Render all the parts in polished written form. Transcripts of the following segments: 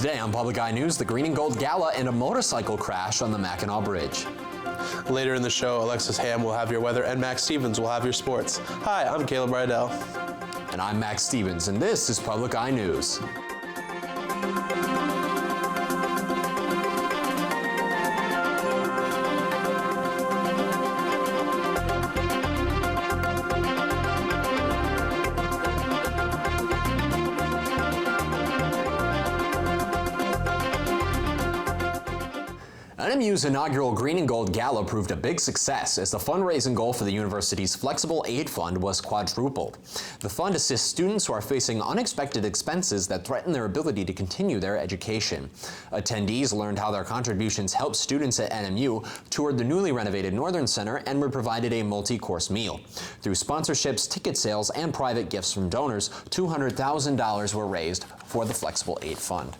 Today on Public Eye News, the Green and Gold Gala and a motorcycle crash on the Mackinac Bridge. Later in the show, Alexis Ham will have your weather and Max Stevens will have your sports. Hi, I'm Caleb Rydell. And I'm Max Stevens, and this is Public Eye News. NMU's inaugural Green and Gold Gala proved a big success as the fundraising goal for the university's Flexible Aid Fund was quadrupled. The fund assists students who are facing unexpected expenses that threaten their ability to continue their education. Attendees learned how their contributions helped students at NMU, toured the newly renovated Northern Center, and were provided a multi-course meal. Through sponsorships, ticket sales, and private gifts from donors, $200,000 were raised for the Flexible Aid Fund.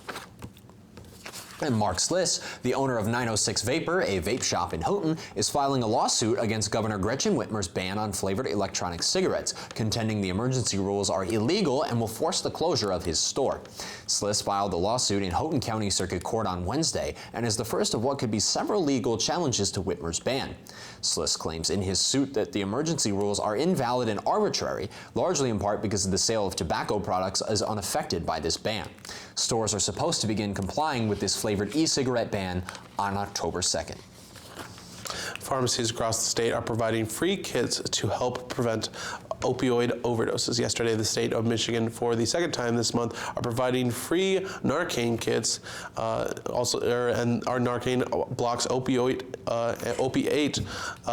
And Mark Sliss, the owner of 906 Vapor, a vape shop in Houghton, is filing a lawsuit against Governor Gretchen Whitmer's ban on flavored electronic cigarettes, contending the emergency rules are illegal and will force the closure of his store. Sliss filed the lawsuit in Houghton County Circuit Court on Wednesday and is the first of what could be several legal challenges to Whitmer's ban. Sliss claims in his suit that the emergency rules are invalid and arbitrary, largely in part because the sale of tobacco products is unaffected by this ban. Stores are supposed to begin complying with this flavored e-cigarette ban on October 2nd. Pharmacies across the state are providing free kits to help prevent opioid overdoses. Yesterday, the state of Michigan, for the second time this month, are providing free Narcan kits. And our Narcan blocks opiate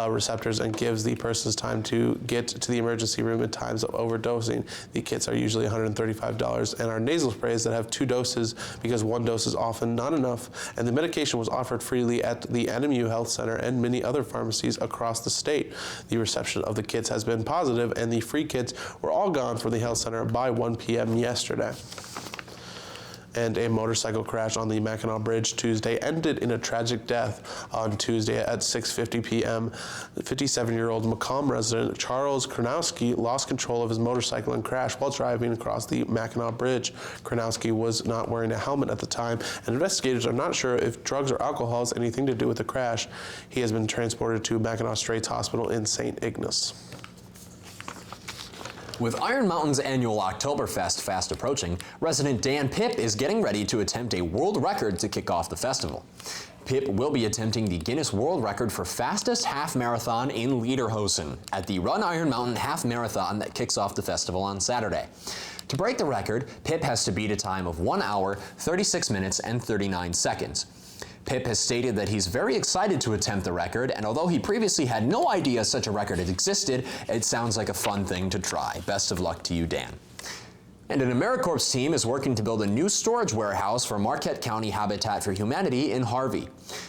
receptors and gives the person's time to get to the emergency room at times of overdosing. The kits are usually $135 and are nasal sprays that have 2 doses because 1 dose is often not enough. And the medication was offered freely at the NMU Health Center and many other pharmacies across the state. The reception of the kits has been positive, and the free kits were all gone from the health center by 1 p.m. yesterday. And a motorcycle crash on the Mackinac Bridge Tuesday ended in a tragic death on Tuesday at 6:50 p.m. The 57-year-old Macomb resident Charles Kronowski lost control of his motorcycle and crashed while driving across the Mackinac Bridge. Kronowski was not wearing a helmet at the time, and investigators are not sure if drugs or alcohol has anything to do with the crash. He has been transported to Mackinac Straits Hospital in St. Ignace. With Iron Mountain's annual Oktoberfest fast approaching, resident Dan Pipp is getting ready to attempt a world record to kick off the festival. Pipp will be attempting the Guinness World Record for fastest half marathon in Lederhosen at the Run Iron Mountain Half Marathon that kicks off the festival on Saturday. To break the record, Pipp has to beat a time of 1 hour, 36 minutes, and 39 seconds. Pipp has stated that he's very excited to attempt the record, and although he previously had no idea such a record had existed, it sounds like a fun thing to try. Best of luck to you, Dan. And an AmeriCorps team is working to build a new storage warehouse for Marquette County Habitat for Humanity in Harvey.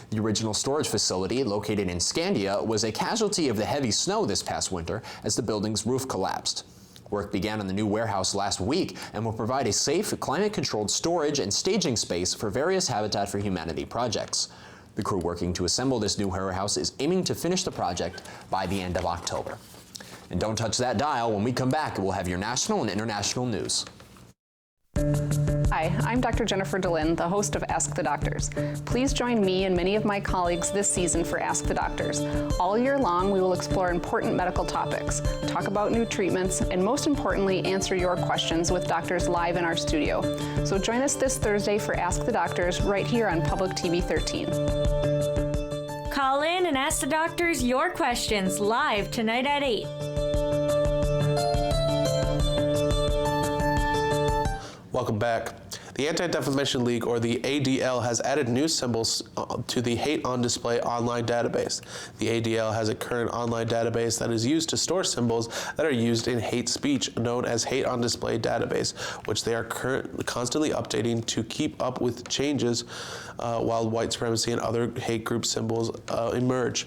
The original storage facility, located in Scandia, was a casualty of the heavy snow this past winter as the building's roof collapsed. Work began on the new warehouse last week and will provide a safe, climate-controlled storage and staging space for various Habitat for Humanity projects. The crew working to assemble this new warehouse is aiming to finish the project by the end of October. And don't touch that dial. When we come back, we'll have your national and international news. Hi, I'm Dr. Jennifer Delin, the host of Ask the Doctors. Please join me and many of my colleagues this season for Ask the Doctors. All year long, we will explore important medical topics, talk about new treatments, and most importantly, answer your questions with doctors live in our studio. So join us this Thursday for Ask the Doctors right here on Public TV 13. Call in and ask the doctors your questions live tonight at 8. Welcome back. The Anti-Defamation League, or the ADL, has added new symbols to the Hate on Display online database. The ADL has a current online database that is used to store symbols that are used in hate speech, known as Hate on Display database, which they are constantly updating to keep up with changes while white supremacy and other hate group symbols emerge.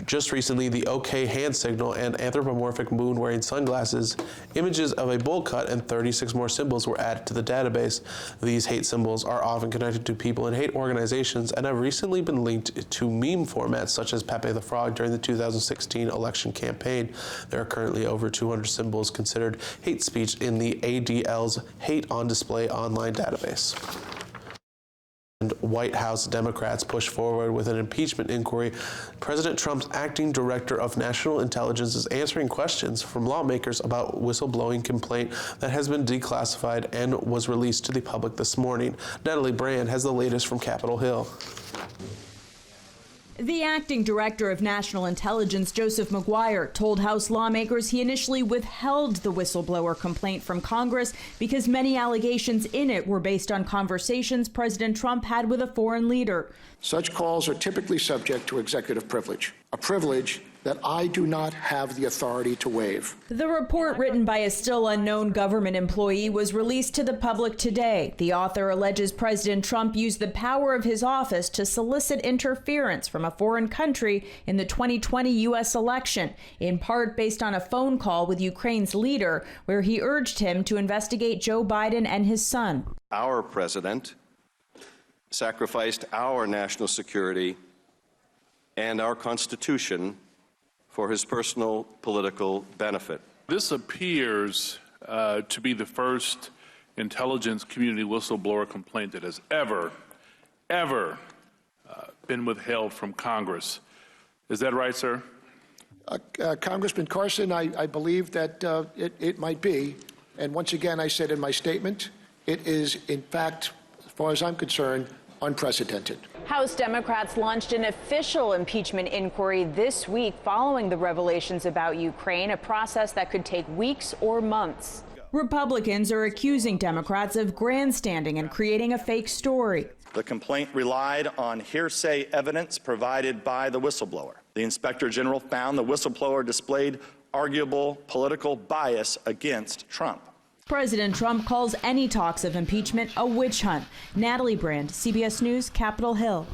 Just recently, the OK hand signal and anthropomorphic moon wearing sunglasses, images of a bowl cut, and 36 more symbols were added to the database. These hate symbols are often connected to people in hate organizations and have recently been linked to meme formats such as Pepe the Frog during the 2016 election campaign. There are currently over 200 symbols considered hate speech in the ADL's Hate on Display online database. White House Democrats push forward with an impeachment inquiry. President Trump's acting director of national intelligence is answering questions from lawmakers about whistleblowing complaint that has been declassified and was released to the public this morning. Natalie Brand has the latest from Capitol Hill. The acting director of national intelligence, Joseph McGuire, told House lawmakers he initially withheld the whistleblower complaint from Congress because many allegations in it were based on conversations President Trump had with a foreign leader. Such calls are typically subject to executive privilege, a privilege that I do not have the authority to waive. The report, written by a still unknown government employee, was released to the public today. The author alleges President Trump used the power of his office to solicit interference from a foreign country in the 2020 U.S. election, in part based on a phone call with Ukraine's leader, where he urged him to investigate Joe Biden and his son. Our president sacrificed our national security and our Constitution for his personal political benefit. This appears to be the first intelligence community whistleblower complaint that has ever been withheld from Congress. Is that right, sir? Congressman Carson, I believe that it might be. And once again, I said in my statement, it is, in fact, as far as I'm concerned, unprecedented. House Democrats launched an official impeachment inquiry this week following the revelations about Ukraine, a process that could take weeks or months. Republicans are accusing Democrats of grandstanding and creating a fake story. The complaint relied on hearsay evidence provided by the whistleblower. The Inspector General found the whistleblower displayed arguable political bias against Trump. President Trump calls any talks of impeachment a witch hunt. Natalie Brand, CBS News, Capitol Hill.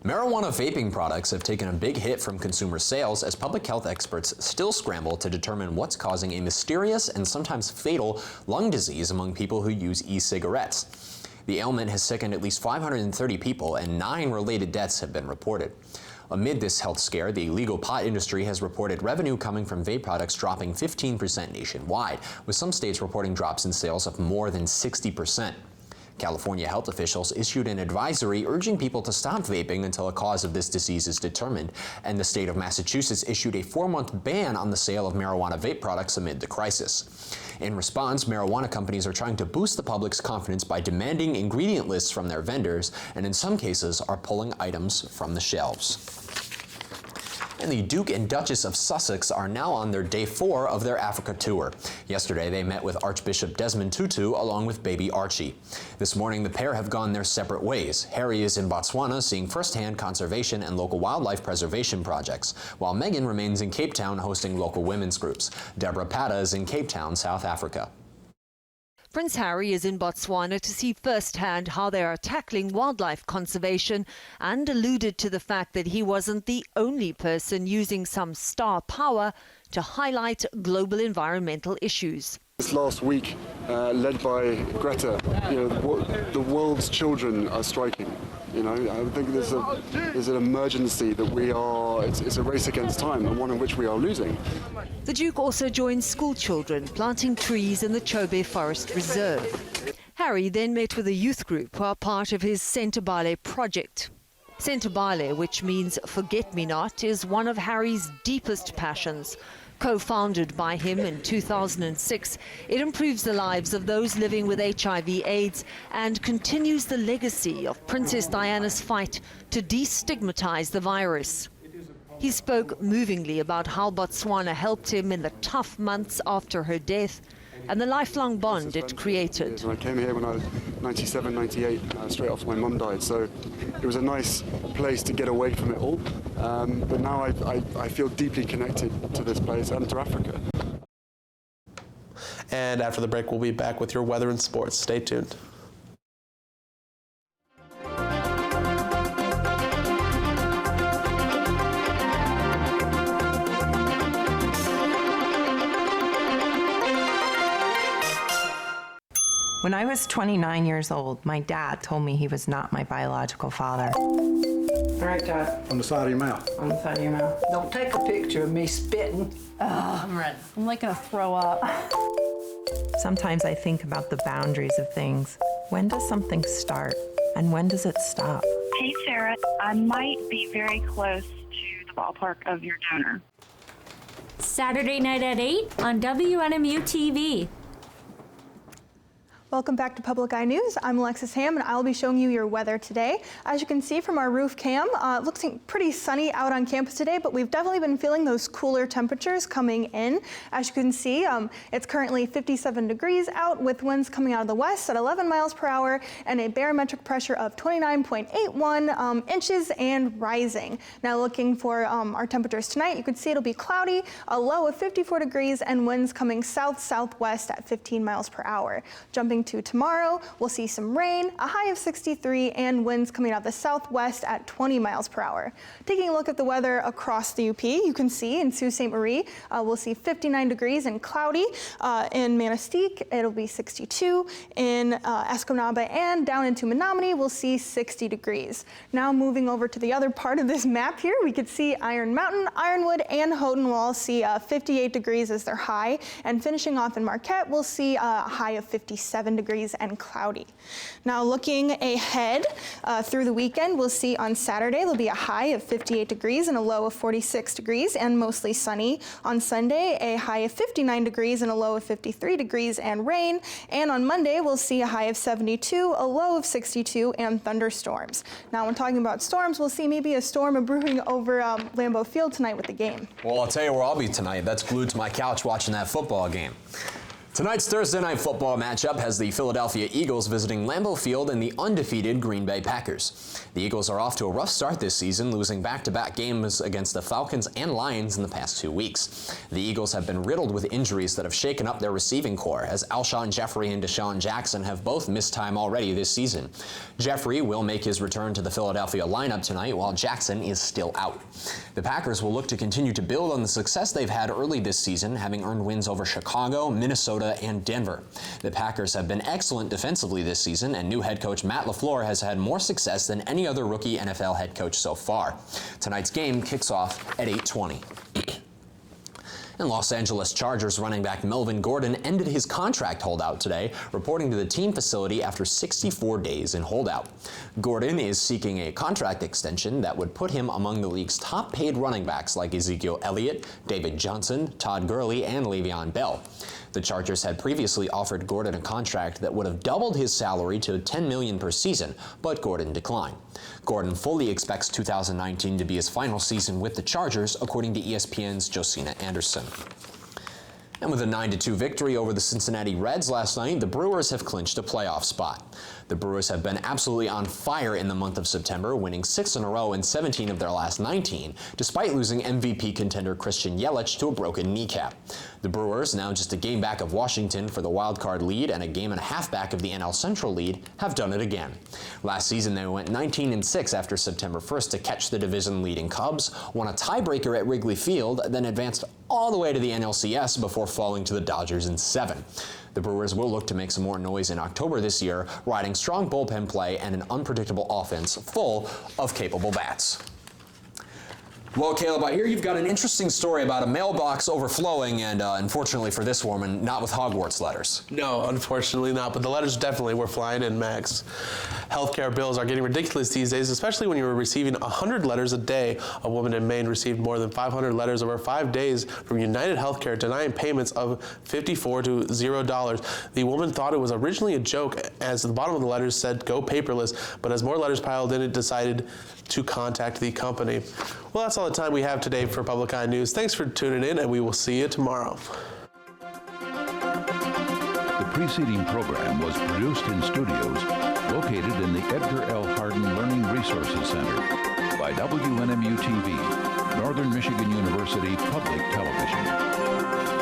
Marijuana vaping products have taken a big hit from consumer sales as public health experts still scramble to determine what's causing a mysterious and sometimes fatal lung disease among people who use e-cigarettes. The ailment has sickened at least 530 people, and 9 related deaths have been reported. Amid this health scare, the legal pot industry has reported revenue coming from vape products dropping 15% nationwide, with some states reporting drops in sales of more than 60%. California health officials issued an advisory urging people to stop vaping until a cause of this disease is determined, and the state of Massachusetts issued a 4-month ban on the sale of marijuana vape products amid the crisis. In response, marijuana companies are trying to boost the public's confidence by demanding ingredient lists from their vendors, and in some cases are pulling items from the shelves. And the Duke and Duchess of Sussex are now on their day 4 of their Africa tour. Yesterday, they met with Archbishop Desmond Tutu along with baby Archie. This morning, the pair have gone their separate ways. Harry is in Botswana seeing firsthand conservation and local wildlife preservation projects, while Meghan remains in Cape Town hosting local women's groups. Deborah Pata is in Cape Town, South Africa. Prince Harry is in Botswana to see firsthand how they are tackling wildlife conservation and alluded to the fact that he wasn't the only person using some star power to highlight global environmental issues. This last week, led by Greta, the world's children are striking. I think there's an emergency that it's a race against time, and one in which we are losing. The Duke also joined school children planting trees in the Chobe Forest Reserve. Harry then met with a youth group who are part of his Sentabale project. Sentabale, which means forget-me-not, is one of Harry's deepest passions. Co-founded by him in 2006, it improves the lives of those living with HIV/AIDS and continues the legacy of Princess Diana's fight to destigmatize the virus. He spoke movingly about how Botswana helped him in the tough months after her death and the lifelong bond it created. I came here when I was 97, 98, straight after my mum died, so it was a nice place to get away from it all. But now I feel deeply connected to this place and to Africa. And after the break, we'll be back with your weather and sports. Stay tuned. When I was 29 years old, my dad told me he was not my biological father. All right, Dad. On the side of your mouth. On the side of your mouth. Don't take a picture of me spitting. I'm ready. I'm like gonna throw up. Sometimes I think about the boundaries of things. When does something start? And when does it stop? Hey, Sarah. I might be very close to the ballpark of your donor. Saturday night at 8 on WNMU TV. Welcome back to Public Eye News. I'm Alexis Ham, and I'll be showing you your weather today. As you can see from our roof cam, it looks pretty sunny out on campus today, but we've definitely been feeling those cooler temperatures coming in. As you can see, it's currently 57 degrees out with winds coming out of the west at 11 miles per hour and a barometric pressure of 29.81 inches and rising. Now looking for our temperatures tonight, you can see it'll be cloudy, a low of 54 degrees, and winds coming south-southwest at 15 miles per hour. Jumping to tomorrow, we'll see some rain, a high of 63, and winds coming out the southwest at 20 miles per hour. Taking a look at the weather across the UP, you can see in Sault Ste. Marie, we'll see 59 degrees and cloudy. In Manistee, it'll be 62. In Escanaba and down into Menominee, we'll see 60 degrees. Now moving over to the other part of this map here, we could see Iron Mountain, Ironwood, and Houghton will all see 58 degrees as their high. And finishing off in Marquette, we'll see a high of 57 degrees and cloudy. Now looking ahead through the weekend, we'll see on Saturday there'll be a high of 58 degrees and a low of 46 degrees and mostly sunny. On Sunday, a high of 59 degrees and a low of 53 degrees and rain. And on Monday, we'll see a high of 72, a low of 62, and thunderstorms. Now when talking about storms, we'll see maybe a storm brewing over Lambeau Field tonight with the game. Well, I'll tell you where I'll be tonight. That's glued to my couch watching that football game. Tonight's Thursday night football matchup has the Philadelphia Eagles visiting Lambeau Field and the undefeated Green Bay Packers. The Eagles are off to a rough start this season, losing back-to-back games against the Falcons and Lions in the past 2 weeks. The Eagles have been riddled with injuries that have shaken up their receiving core, as Alshon Jeffrey and Deshaun Jackson have both missed time already this season. Jeffrey will make his return to the Philadelphia lineup tonight, while Jackson is still out. The Packers will look to continue to build on the success they've had early this season, having earned wins over Chicago, Minnesota, and Denver. The Packers have been excellent defensively this season, and new head coach Matt LaFleur has had more success than any other rookie NFL head coach so far. Tonight's game kicks off at 8:20. And Los Angeles Chargers running back Melvin Gordon ended his contract holdout today, reporting to the team facility after 64 days in holdout. Gordon is seeking a contract extension that would put him among the league's top-paid running backs like Ezekiel Elliott, David Johnson, Todd Gurley, and Le'Veon Bell. The Chargers had previously offered Gordon a contract that would have doubled his salary to $10 million per season, but Gordon declined. Gordon fully expects 2019 to be his final season with the Chargers, according to ESPN's Josina Anderson. And with a 9-2 victory over the Cincinnati Reds last night, the Brewers have clinched a playoff spot. The Brewers have been absolutely on fire in the month of September, winning 6 in a row in 17 of their last 19, despite losing MVP contender Christian Yelich to a broken kneecap. The Brewers, now just a game back of Washington for the wild-card lead and a game and a half back of the NL Central lead, have done it again. Last season, they went 19-6 after September 1st to catch the division-leading Cubs, won a tiebreaker at Wrigley Field, then advanced all the way to the NLCS before falling to the Dodgers in 7. The Brewers will look to make some more noise in October this year, riding strong bullpen play and an unpredictable offense full of capable bats. Well, Caleb, I hear you've got an interesting story about a mailbox overflowing and, unfortunately for this woman, not with Hogwarts letters. No, unfortunately not, but the letters definitely were flying in, Max. Healthcare bills are getting ridiculous these days, especially when you were receiving 100 letters a day. A woman in Maine received more than 500 letters over 5 days from United Healthcare denying payments of $54 to $0. The woman thought it was originally a joke, as the bottom of the letters said, "Go paperless," but as more letters piled in, it decided to contact the company. Well, that's all the time we have today for Public Eye News. Thanks for tuning in, and we will see you tomorrow. The preceding program was produced in studios located in the Edgar L. Hardin Learning Resources Center by WNMU TV, Northern Michigan University Public Television.